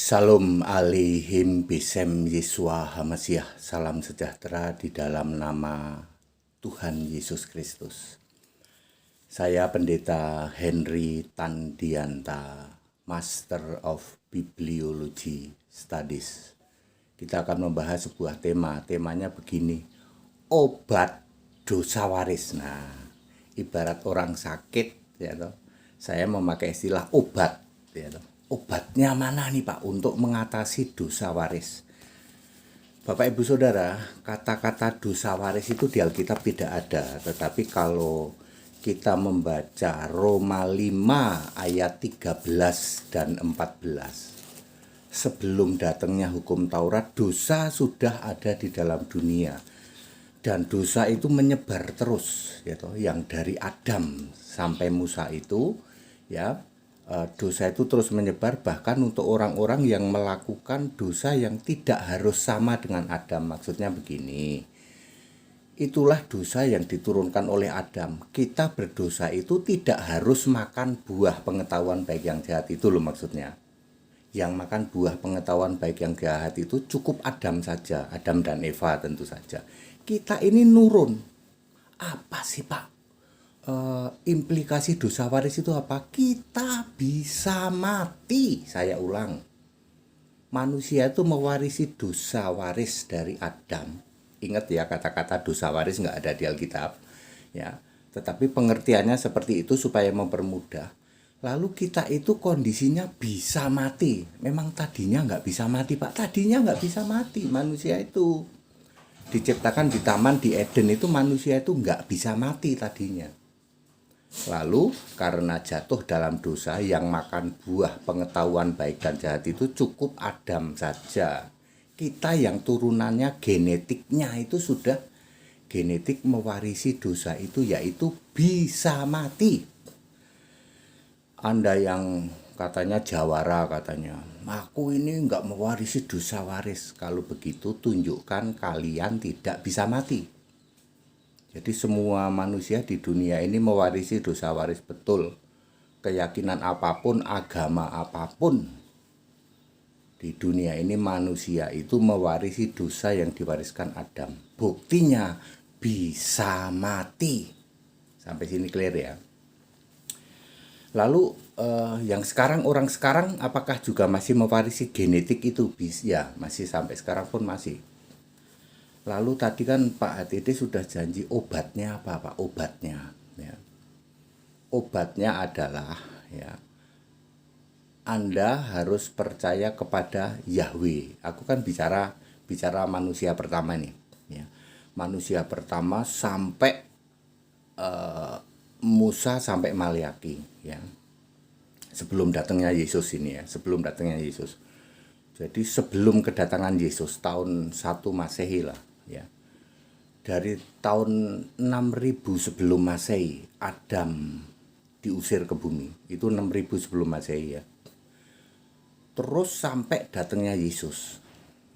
Salam alihim bisem Yesua Hamasiah. Salam sejahtera di dalam nama Tuhan Yesus Kristus. Saya Pendeta Henry Tandianta, Master of Bibliology Studies. Kita akan membahas sebuah temanya begini, obat dosa waris. Nah, ibarat orang sakit, ya toh, saya memakai istilah obat, ya toh. Obatnya mana nih Pak untuk mengatasi dosa waris? Bapak Ibu Saudara, kata-kata dosa waris itu di Alkitab tidak ada. Tetapi kalau kita membaca Roma 5 ayat 13 dan 14, sebelum datangnya hukum Taurat, dosa sudah ada di dalam dunia. Dan dosa itu menyebar terus, ya toh, yang dari Adam sampai Musa itu, ya. Dosa itu terus menyebar bahkan untuk orang-orang yang melakukan dosa yang tidak harus sama dengan Adam. Maksudnya begini, itulah dosa yang diturunkan oleh Adam. Kita berdosa itu tidak harus makan buah pengetahuan baik yang jahat, itu loh maksudnya. Yang makan buah pengetahuan baik yang jahat itu cukup Adam saja, Adam dan Eva tentu saja. Kita ini nurun. Apa sih Pak? Implikasi dosa waris itu apa? Kita bisa mati. Saya ulang, manusia itu mewarisi dosa waris dari Adam. Ingat ya, kata-kata dosa waris nggak ada di Alkitab, ya. Tetapi pengertiannya seperti itu supaya mempermudah. Lalu kita itu kondisinya bisa mati. Memang tadinya nggak bisa mati Pak. Tadinya nggak bisa mati. Manusia itu diciptakan di taman di Eden itu, manusia itu nggak bisa mati tadinya. Lalu karena jatuh dalam dosa, yang makan buah pengetahuan baik dan jahat itu cukup Adam saja. Kita yang turunannya genetiknya itu sudah genetik mewarisi dosa itu, yaitu bisa mati. Anda yang katanya jawara, katanya aku ini nggak mewarisi dosa waris. Kalau begitu tunjukkan kalian tidak bisa mati. Jadi semua manusia di dunia ini mewarisi dosa waris, betul. Keyakinan apapun, agama apapun, di dunia ini manusia itu mewarisi dosa yang diwariskan Adam. Buktinya bisa mati. Sampai sini clear ya. Lalu yang sekarang, orang sekarang apakah juga masih mewarisi genetik itu? Ya, masih, sampai sekarang pun masih. Lalu tadi kan Pak HTD sudah janji obatnya apa Pak? Obatnya, ya. Obatnya adalah, ya, Anda harus percaya kepada Yahweh. Aku kan bicara manusia pertama nih, ya. Manusia pertama sampai Musa sampai Maliaki, ya. Sebelum datangnya Yesus ini, ya, sebelum datangnya Yesus. Jadi sebelum kedatangan Yesus tahun 1 Masehi lah, ya. Dari tahun 6000 sebelum Masehi Adam diusir ke bumi. Itu 6000 sebelum Masehi, ya. Terus sampai datangnya Yesus,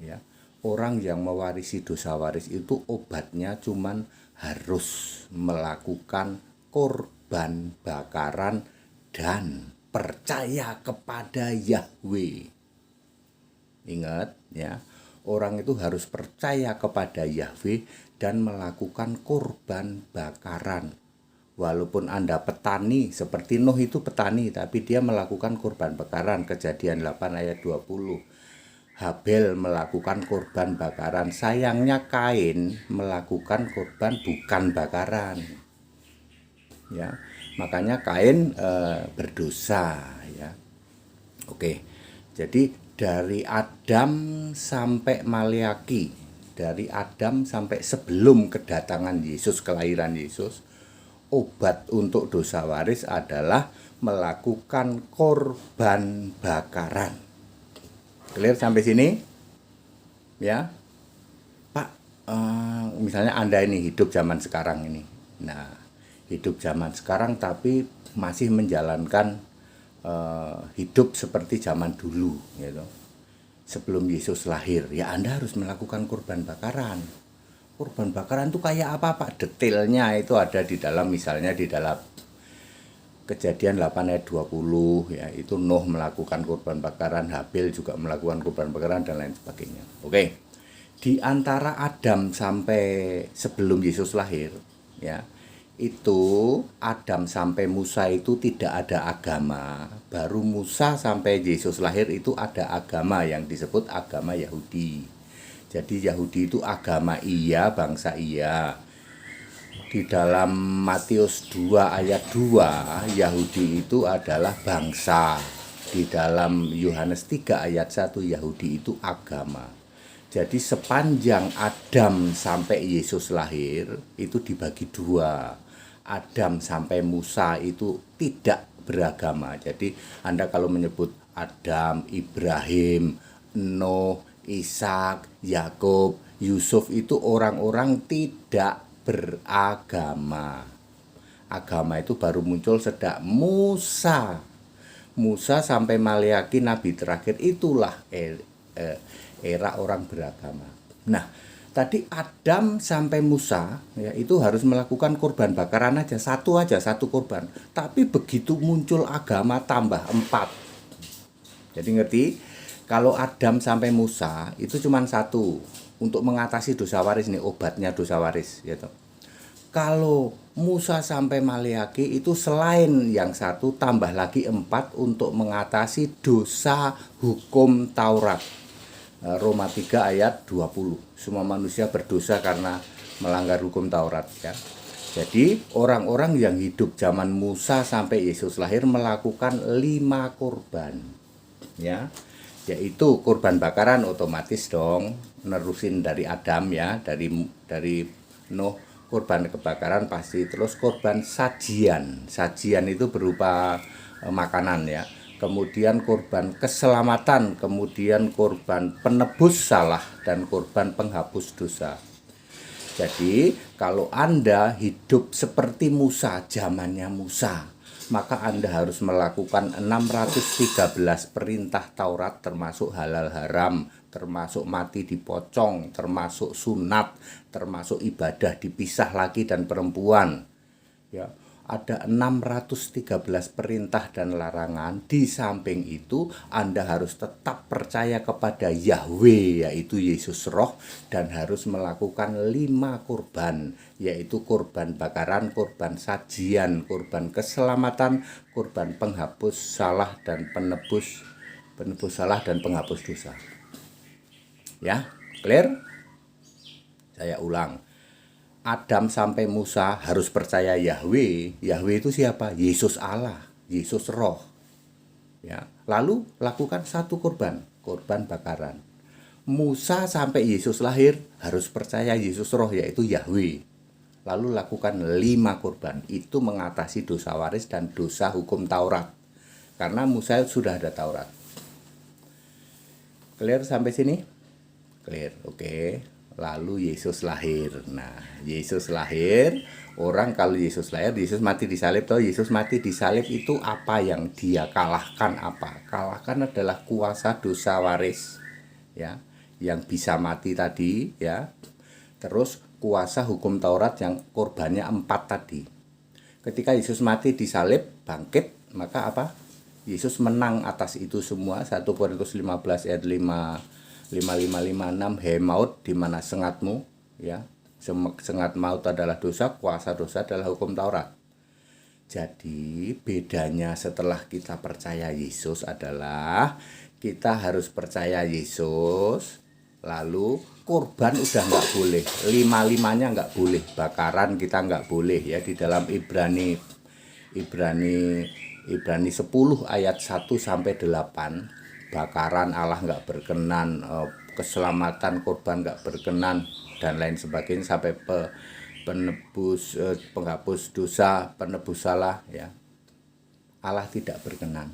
ya. Orang yang mewarisi dosa waris itu obatnya cuman harus melakukan korban bakaran dan percaya kepada Yahweh. Ingat ya, orang itu harus percaya kepada Yahweh dan melakukan korban bakaran. Walaupun Anda petani, seperti Nuh itu petani, tapi dia melakukan korban bakaran. Kejadian 8 ayat 20. Habel melakukan korban bakaran. Sayangnya Kain melakukan korban bukan bakaran. Ya, makanya Kain berdosa, ya. Oke. Jadi dari Adam sampai Maliaki, dari Adam sampai sebelum kedatangan Yesus, kelahiran Yesus, obat untuk dosa waris adalah melakukan korban bakaran. Clear sampai sini? Ya, Pak, misalnya Anda ini hidup zaman sekarang ini. Nah, hidup zaman sekarang tapi masih menjalankan hidup seperti zaman dulu, gitu. Sebelum Yesus lahir, ya Anda harus melakukan korban bakaran. Korban bakaran itu kayak apa Pak? Detailnya itu ada di dalam, misalnya di dalam Kejadian 8 ayat 20 ya, itu Nuh melakukan kurban bakaran, Habil juga melakukan kurban bakaran dan lain sebagainya. Oke. Di antara Adam sampai sebelum Yesus lahir ya, itu Adam sampai Musa itu tidak ada agama. Baru Musa sampai Yesus lahir itu ada agama yang disebut agama Yahudi. Jadi Yahudi itu agama iya, bangsa iya. Di dalam Matius 2 ayat 2, Yahudi itu adalah bangsa. Di dalam Yohanes 3 ayat 1, Yahudi itu agama. Jadi sepanjang Adam sampai Yesus lahir itu dibagi dua. Adam sampai Musa itu tidak beragama. Jadi Anda kalau menyebut Adam, Ibrahim, Nuh, Ishak, Yakub, Yusuf itu orang-orang tidak beragama. Agama itu baru muncul sejak Musa. Musa sampai Maleakhi nabi terakhir, itulah era orang beragama. Nah, tadi Adam sampai Musa ya, itu harus melakukan kurban bakaran aja satu kurban. Tapi begitu muncul agama tambah 4. Jadi ngerti? Kalau Adam sampai Musa itu cuma satu, untuk mengatasi dosa waris, nih obatnya dosa waris gitu. Kalau Musa sampai Maleakhi itu selain yang satu tambah lagi 4 untuk mengatasi dosa hukum Taurat. Roma 3 ayat 20. Semua manusia berdosa karena melanggar hukum Taurat ya. Jadi orang-orang yang hidup zaman Musa sampai Yesus lahir melakukan 5 kurban ya. Yaitu kurban bakaran otomatis dong, nerusin dari Adam ya, dari Nuh, kurban kebakaran pasti. Terus kurban sajian itu berupa makanan ya. Kemudian kurban keselamatan, kemudian kurban penebus salah, dan kurban penghapus dosa. Jadi kalau Anda hidup seperti Musa, zamannya Musa, maka Anda harus melakukan 613 perintah Taurat, termasuk halal haram, termasuk mati dipocong, termasuk sunat, termasuk ibadah dipisah laki dan perempuan. Ya, ada 613 perintah dan larangan. Di samping itu Anda harus tetap percaya kepada Yahweh, yaitu Yesus Roh, dan harus melakukan 5 kurban, yaitu kurban bakaran, kurban sajian, kurban keselamatan, kurban penghapus salah dan penebus salah dan penghapus dosa. Ya, clear? Saya ulang. Adam sampai Musa harus percaya Yahweh. Yahweh itu siapa? Yesus Allah, Yesus Roh. Ya, lalu lakukan satu kurban bakaran. Musa sampai Yesus lahir harus percaya Yesus Roh, yaitu Yahweh. Lalu lakukan 5 kurban. Itu mengatasi dosa waris dan dosa hukum Taurat. Karena Musa sudah ada Taurat. Clear sampai sini? Clear, oke. Lalu Yesus lahir. Nah, Yesus lahir, orang kalau Yesus lahir, Yesus mati disalib. Tahu Yesus mati disalib itu apa yang dia kalahkan? Apa? Kalahkan adalah kuasa dosa waris, ya, yang bisa mati tadi, ya. Terus kuasa hukum Taurat yang korbannya 4 tadi. Ketika Yesus mati disalib, bangkit, maka apa? Yesus menang atas itu semua. 1 Korintus 15 ayat 5556, he maut, di mana sengatmu ya. Sengat maut adalah dosa, kuasa dosa adalah hukum Taurat. Jadi bedanya setelah kita percaya Yesus adalah kita harus percaya Yesus, lalu kurban udah nggak boleh, 5-5-nya nggak boleh, bakaran kita nggak boleh ya. Di dalam Ibrani 10 ayat 1 sampai 8, bakaran Allah nggak berkenan, keselamatan korban nggak berkenan, dan lain sebagainya, sampai penghapus dosa, penebus salah ya, Allah tidak berkenan.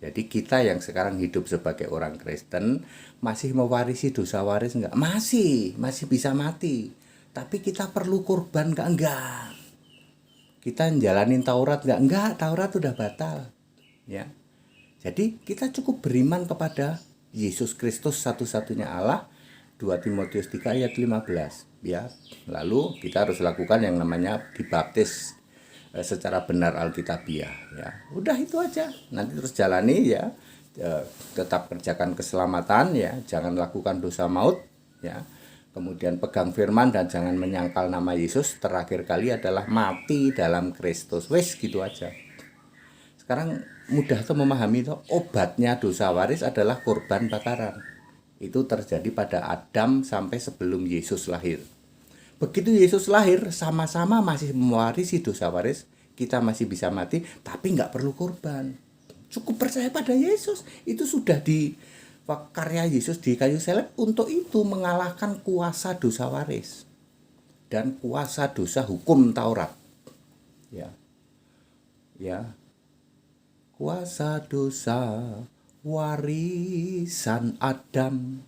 Jadi kita yang sekarang hidup sebagai orang Kristen masih mewarisi dosa waris enggak? Masih bisa mati. Tapi kita perlu kurban enggak? Kita jalanin Taurat enggak? Taurat udah batal. Ya. Jadi kita cukup beriman kepada Yesus Kristus satu-satunya Allah, 2 Timotius 3 ayat 15 ya. Lalu kita harus lakukan yang namanya dibaptis secara benar Alkitabiah ya. Udah itu aja. Nanti terus jalani ya, tetap kerjakan keselamatan ya, jangan lakukan dosa maut ya. Kemudian pegang firman dan jangan menyangkal nama Yesus. Terakhir kali adalah mati dalam Kristus. Wes gitu aja. Sekarang mudah tuh memahami tuh, obatnya dosa waris adalah korban bakaran. Itu terjadi pada Adam sampai sebelum Yesus lahir. Begitu Yesus lahir, sama-sama masih mewarisi dosa waris, kita masih bisa mati, tapi nggak perlu korban. Cukup percaya pada Yesus. Itu sudah di karya Yesus di kayu salib untuk itu, mengalahkan kuasa dosa waris dan kuasa dosa hukum Taurat. Ya, ya, kuasa dosa warisan Adam,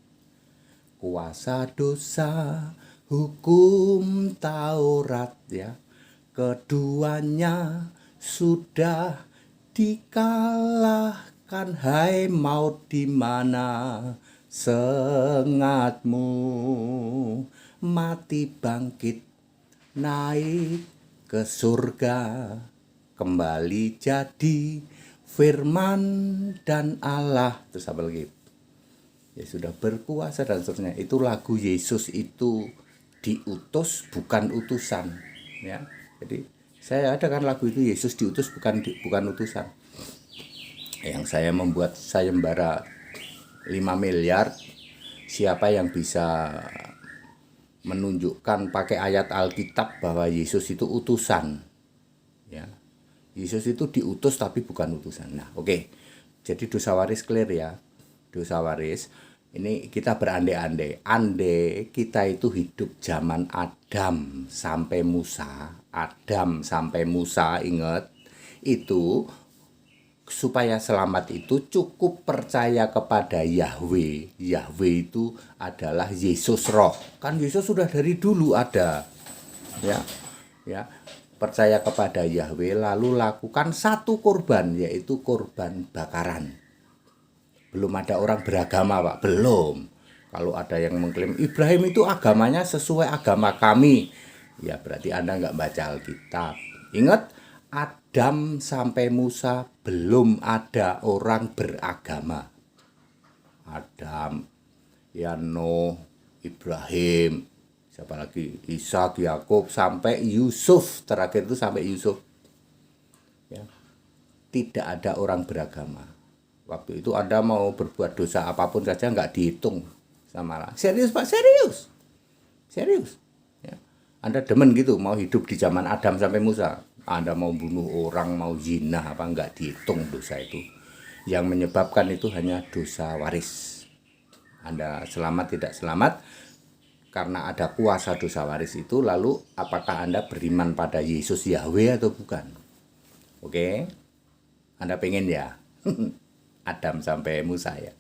kuasa dosa hukum Taurat ya, keduanya sudah dikalahkan. Hai maut, di mana sengatmu? Mati bangkit naik ke surga, kembali jadi firman dan Allah. Terus apa lagi? Ya sudah berkuasa dan seterusnya. Itu lagu Yesus itu diutus bukan utusan ya. Jadi saya ada kan lagu itu, Yesus diutus bukan utusan. Yang saya membuat sayembara 5 miliar, siapa yang bisa menunjukkan pakai ayat Alkitab bahwa Yesus itu utusan ya. Yesus itu diutus tapi bukan utusan. Nah, oke. Jadi dosa waris clear ya. Dosa waris ini kita berandai-andai. Andai kita itu hidup zaman Adam sampai Musa. Adam sampai Musa, ingat. Itu supaya selamat itu cukup percaya kepada Yahweh. Yahweh itu adalah Yesus Roh. Kan Yesus sudah dari dulu ada. Ya. Ya. Percaya kepada Yahweh lalu lakukan satu korban, yaitu korban bakaran. Belum ada orang beragama, Pak. Belum. Kalau ada yang mengklaim Ibrahim itu agamanya sesuai agama kami, ya berarti Anda nggak baca Alkitab. Ingat, Adam sampai Musa belum ada orang beragama. Adam, ya Nuh, Ibrahim, siapa lagi? Ishak, Yakub, sampai Yusuf. Terakhir itu sampai Yusuf. Ya. Tidak ada orang beragama. Waktu itu Anda mau berbuat dosa apapun saja nggak dihitung sama Allah. Serius Pak, serius. Serius. Ya. Anda demen gitu mau hidup di zaman Adam sampai Musa. Anda mau bunuh orang, mau zina apa, nggak dihitung dosa itu. Yang menyebabkan itu hanya dosa waris. Anda selamat tidak selamat karena ada kuasa dosa waris itu. Lalu apakah Anda beriman pada Yesus Yahweh atau bukan? Oke. Anda pengen ya? Adam sampai Musa ya.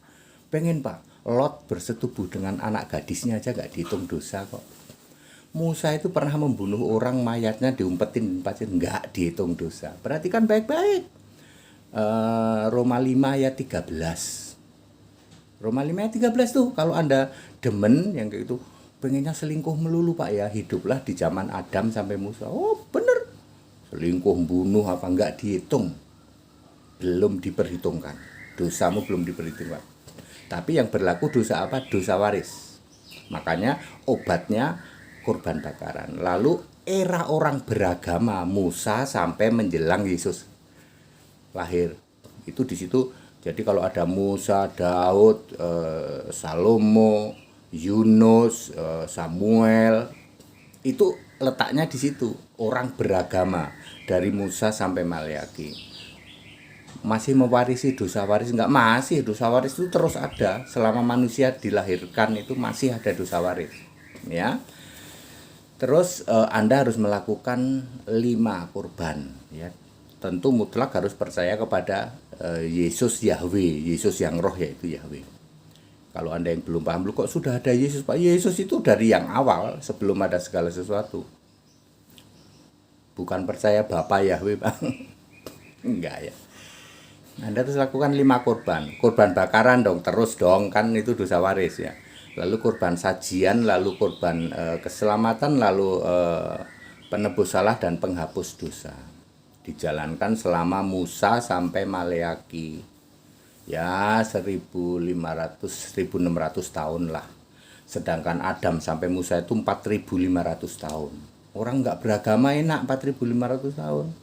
Pengen Pak. Lot bersetubuh dengan anak gadisnya aja gak dihitung dosa kok. Musa itu pernah membunuh orang, mayatnya diumpetin pasir, gak dihitung dosa. Perhatikan baik-baik. Roma 5 ayat 13. Roma 5 ayat 13 tuh kalau Anda demen yang kayak gitu, pengennya selingkuh melulu Pak ya, hiduplah di zaman Adam sampai Musa. Oh bener. Selingkuh, bunuh apa enggak dihitung. Belum diperhitungkan. Dosamu belum diperhitungkan. Tapi yang berlaku dosa apa? Dosa waris. Makanya obatnya korban bakaran. Lalu era orang beragama Musa sampai menjelang Yesus lahir. Itu di situ. Jadi kalau ada Musa, Daud, Salomo, Yunus, Samuel, itu letaknya di situ. Orang beragama dari Musa sampai Maleakhi. Masih mewarisi dosa waris? Enggak, masih. Dosa waris itu terus ada. Selama manusia dilahirkan itu masih ada dosa waris. Ya. Terus Anda harus melakukan 5 korban. Ya. Tentu mutlak harus percaya kepada Yesus Yahweh. Yesus yang roh yaitu Yahweh. Kalau Anda yang belum paham, kok sudah ada Yesus Pak? Yesus itu dari yang awal sebelum ada segala sesuatu. Bukan percaya Bapa Yahweh Pak. Enggak ya. Anda terus lakukan 5 korban. Korban bakaran dong, terus dong, kan itu dosa waris ya. Lalu korban sajian, lalu korban keselamatan, lalu penebus salah dan penghapus dosa. dijalankan selama Musa sampai Maleaki. Ya 1500-1600 tahun lah. Sedangkan Adam sampai Musa itu 4500 tahun. Orang nggak beragama enak 4500 tahun.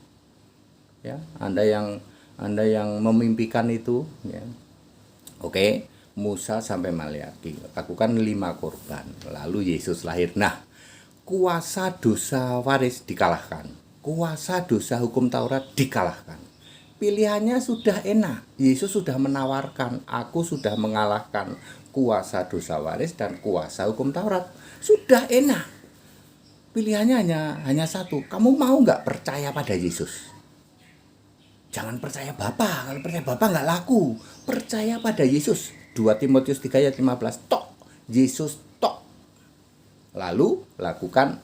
Ya, Anda yang memimpikan itu, ya. Oke, Musa sampai Maleaki lakukan 5 korban. Lalu Yesus lahir. Nah, kuasa dosa waris dikalahkan. Kuasa dosa hukum Taurat dikalahkan. Pilihannya sudah enak. Yesus sudah menawarkan, aku sudah mengalahkan kuasa dosa waris dan kuasa hukum Taurat. Sudah enak. Pilihannya hanya satu. Kamu mau nggak percaya pada Yesus? Jangan percaya Bapa. Kalau percaya Bapa nggak laku. Percaya pada Yesus. 2 Timotius 3 ayat 15. Tok. Yesus tok. Lalu lakukan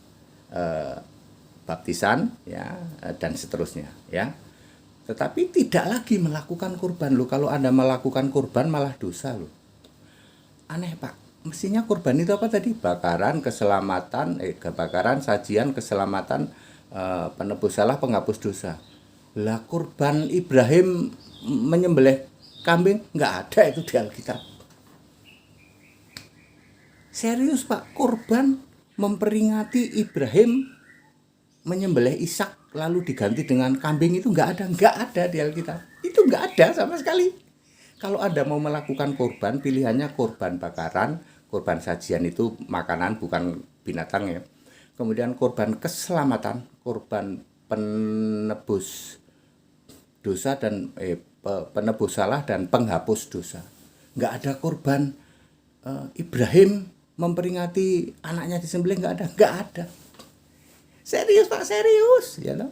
baptisan, ya, dan seterusnya, ya. Tetapi tidak lagi melakukan kurban loh. Kalau Anda melakukan kurban malah dosa loh. Aneh Pak. Mestinya kurban itu apa tadi? Bakaran keselamatan, bakaran sajian keselamatan, penebus salah, penghapus dosa. Lah kurban Ibrahim menyembelih kambing nggak ada itu di Alkitab. Serius Pak, kurban memperingati Ibrahim menyembelih Ishak lalu diganti dengan kambing itu nggak ada di Alkitab. Itu nggak ada sama sekali. Kalau Anda mau melakukan kurban, pilihannya kurban bakaran, kurban sajian itu makanan bukan binatang ya. Kemudian kurban keselamatan, kurban penebus dosa dan penebus salah dan penghapus dosa. Nggak ada kurban Ibrahim memperingati anaknya disembelih, nggak ada. Serius Pak, serius, ya loh.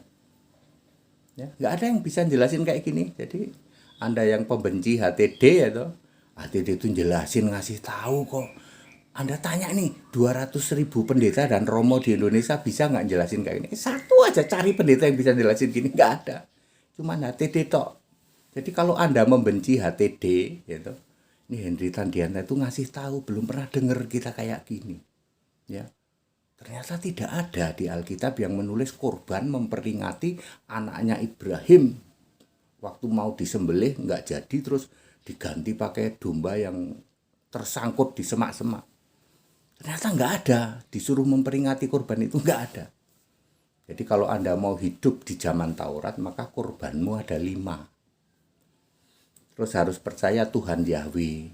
Ya, nggak ada yang bisa jelasin kayak gini. Jadi Anda yang pembenci HTD ya toh, HTD itu jelasin, ngasih tahu kok. Anda tanya nih, 200.000 pendeta dan romo di Indonesia bisa nggak jelasin kayak gini? Satu aja cari pendeta yang bisa jelasin gini, nggak ada. Cuman HTD tok. Jadi kalau Anda membenci HTD, gitu, ini Henry Tandianta itu ngasih tahu, belum pernah dengar kita kayak gini, ya. Ternyata tidak ada di Alkitab yang menulis kurban memperingati anaknya Ibrahim waktu mau disembelih nggak jadi terus diganti pakai domba yang tersangkut di semak-semak. Ternyata nggak ada, disuruh memperingati kurban itu nggak ada. Jadi kalau Anda mau hidup di zaman Taurat, maka kurbanmu ada 5. Terus harus percaya Tuhan Yahweh.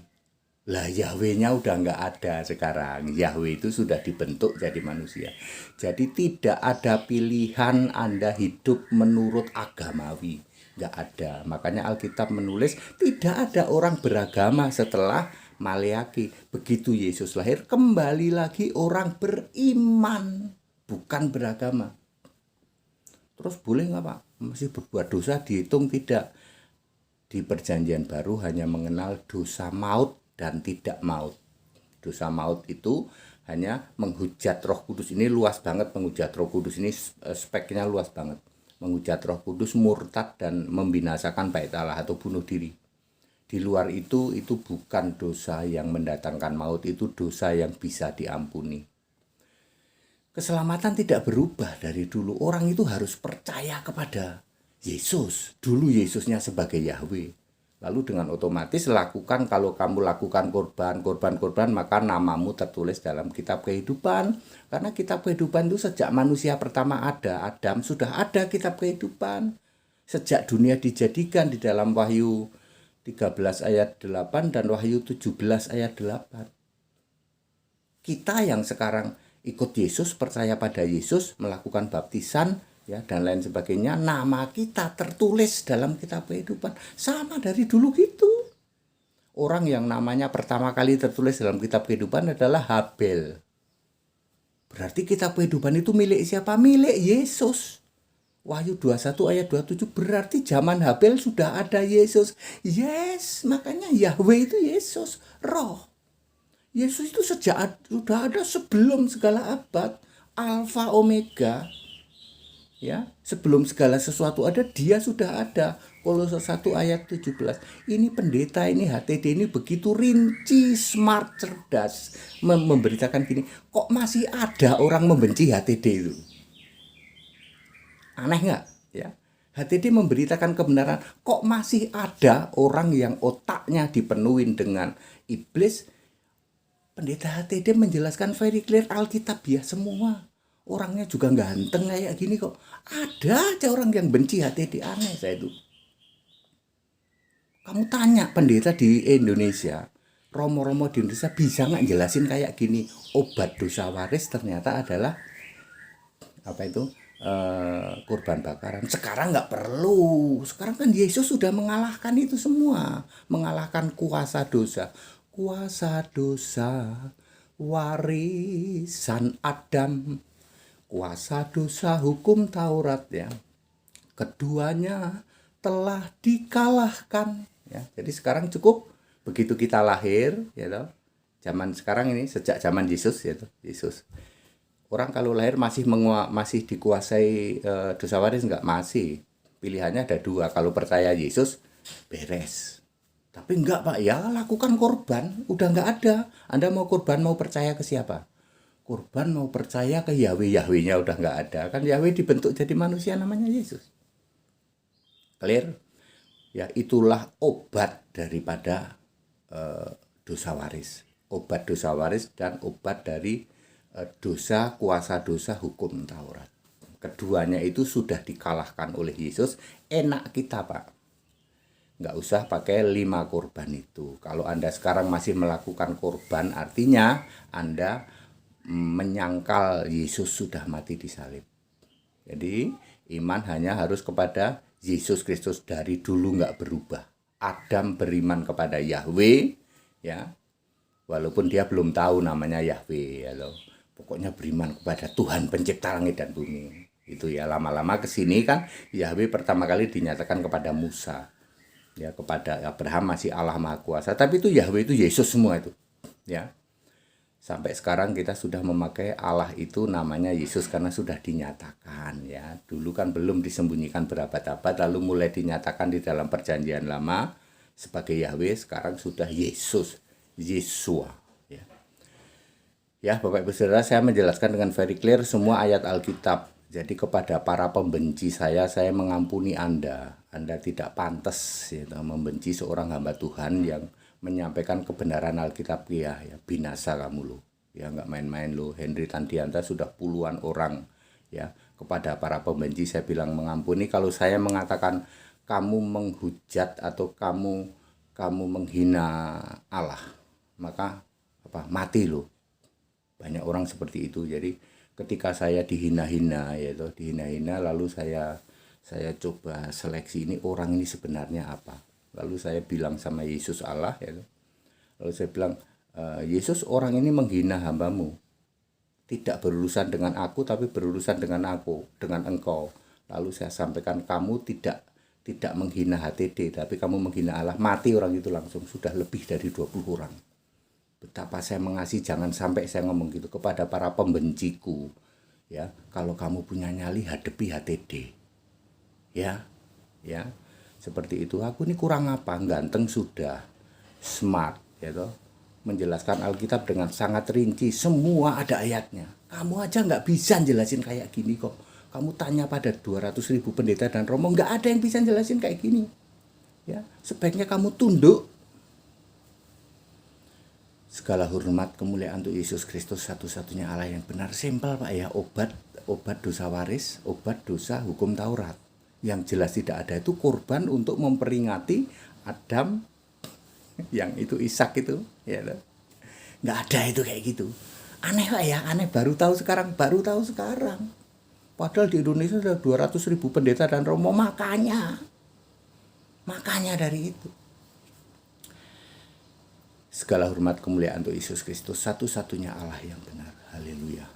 Lah Yahweh-nya udah nggak ada sekarang. Yahweh itu sudah dibentuk jadi manusia. Jadi tidak ada pilihan Anda hidup menurut agamawi. Nggak ada. Makanya Alkitab menulis tidak ada orang beragama setelah Maleaki. Begitu Yesus lahir, kembali lagi orang beriman, bukan beragama. Terus boleh nggak Pak? Masih berbuat dosa dihitung tidak? Di perjanjian baru hanya mengenal dosa maut dan tidak maut. Dosa maut itu hanya menghujat Roh Kudus. Ini luas banget, menghujat Roh Kudus ini speknya luas banget. Menghujat Roh Kudus, murtad dan membinasakan bait Allah atau bunuh diri. Di luar itu bukan dosa yang mendatangkan maut, itu dosa yang bisa diampuni. Keselamatan tidak berubah dari dulu. Orang itu harus percaya kepada Yesus. Dulu Yesusnya sebagai Yahweh. Lalu dengan otomatis lakukan, kalau kamu lakukan korban, maka namamu tertulis dalam kitab kehidupan. Karena kitab kehidupan itu sejak manusia pertama ada, Adam, sudah ada kitab kehidupan. Sejak dunia dijadikan di dalam Wahyu 13 ayat 8 dan Wahyu 17 ayat 8. Kita yang sekarang ikut Yesus, percaya pada Yesus, melakukan baptisan, ya, dan lain sebagainya, nama kita tertulis dalam kitab kehidupan. Sama dari dulu gitu. Orang yang namanya pertama kali tertulis dalam kitab kehidupan adalah Habel. Berarti kitab kehidupan itu milik siapa? Milik Yesus. Wahyu 21 ayat 27 berarti zaman Habel sudah ada Yesus. Yes, makanya Yahweh itu Yesus, Roh. Yesus itu sudah ada sebelum segala abad, Alfa Omega. Ya, sebelum segala sesuatu ada, dia sudah ada. Kolose 1 ayat 17. Ini pendeta, ini HTD ini begitu rinci, smart, cerdas memberitakan gini. Kok masih ada orang membenci HTD itu? Aneh nggak? Ya. HTD memberitakan kebenaran. Kok masih ada orang yang otaknya dipenuhi dengan iblis? Pendeta HTD menjelaskan very clear, Alkitab ya semua. Orangnya juga ganteng kayak gini kok. Ada aja orang yang benci HTD, aneh saya itu. Kamu tanya pendeta di Indonesia, romo-romo di Indonesia bisa nggak jelasin kayak gini? Obat dosa waris ternyata adalah apa itu? Kurban bakaran. Sekarang nggak perlu. Sekarang kan Yesus sudah mengalahkan itu semua, mengalahkan kuasa dosa, warisan Adam, kuasa dosa hukum Taurat ya. Keduanya telah dikalahkan ya. Jadi sekarang cukup begitu kita lahir ya toh. Zaman sekarang ini sejak zaman Yesus ya toh, Yesus. Orang kalau lahir masih dikuasai dosa waris enggak? Masih. Pilihannya ada dua. Kalau percaya Yesus beres. Tapi enggak Pak, ya lakukan korban. Udah enggak ada. Anda mau korban, mau percaya ke siapa? Korban mau percaya ke Yahweh. Yahwehnya udah enggak ada. Kan Yahweh dibentuk jadi manusia namanya Yesus. Clear? Ya itulah obat daripada dosa waris. Obat dosa waris dan obat dari dosa, kuasa dosa hukum Taurat. Keduanya itu sudah dikalahkan oleh Yesus. Enak kita Pak. Nggak usah pakai 5 korban itu. Kalau Anda sekarang masih melakukan korban, artinya Anda menyangkal Yesus sudah mati di salib. Jadi iman hanya harus kepada Yesus Kristus, dari dulu nggak berubah. Adam beriman kepada Yahweh, ya, walaupun dia belum tahu namanya Yahweh, ya loh. Pokoknya beriman kepada Tuhan pencipta langit dan bumi. Itu ya, lama-lama kesini kan Yahweh pertama kali dinyatakan kepada Musa. Ya, kepada Abraham masih Allah Maha Kuasa, tapi itu Yahweh itu Yesus semua itu. Ya. Sampai sekarang kita sudah memakai Allah itu namanya Yesus karena sudah dinyatakan ya. Dulu kan belum disembunyikan berabad-abad, lalu mulai dinyatakan di dalam perjanjian lama sebagai Yahweh, sekarang sudah Yesus, Yesua. Ya, Bapak Ibu Saudara, saya menjelaskan dengan very clear semua ayat Alkitab. Jadi kepada para pembenci saya mengampuni Anda. Anda tidak pantas ya, membenci seorang hamba Tuhan yang menyampaikan kebenaran Alkitab. Ya binasa kamu lo. Ya nggak main-main lo. Henry Tandianta sudah puluhan orang ya. Kepada para pembenci saya bilang mengampuni. Kalau saya mengatakan kamu menghujat atau kamu menghina Allah, maka mati lo. Banyak orang seperti itu. Jadi ketika saya dihina-hina lalu saya coba seleksi ini orang ini sebenarnya apa. Lalu saya bilang sama Yesus Allah ya. Lalu saya bilang, Yesus, orang ini menghina hambamu. Tidak berurusan dengan aku tapi berurusan dengan engkau. Lalu saya sampaikan kamu tidak menghina HTD tapi kamu menghina Allah. Mati orang itu langsung, sudah lebih dari 20 orang. Betapa saya mengasihi, jangan sampai saya ngomong gitu kepada para pembenciku. Ya, kalau kamu punya nyali hadapi HTD. Ya. Seperti itu. Aku ini kurang apa? Ganteng sudah. Smart, ya toh. Menjelaskan Alkitab dengan sangat rinci, semua ada ayatnya. Kamu aja nggak bisa jelasin kayak gini kok. Kamu tanya pada 200.000 pendeta dan romo, nggak ada yang bisa jelasin kayak gini. Ya, sebaiknya kamu tunduk. Segala hormat kemuliaan untuk Yesus Kristus, satu-satunya Allah yang benar. Simpel Pak ya, obat dosa waris, obat dosa hukum Taurat. Yang jelas tidak ada itu korban untuk memperingati Adam yang itu Ishak itu, ya loh. Nggak ada itu kayak gitu. Aneh Pak ya, aneh, baru tahu sekarang. Padahal di Indonesia sudah 200.000 pendeta dan romo, makanya dari itu. Segala hormat kemuliaan untuk Yesus Kristus, satu-satunya Allah yang benar. Haleluya.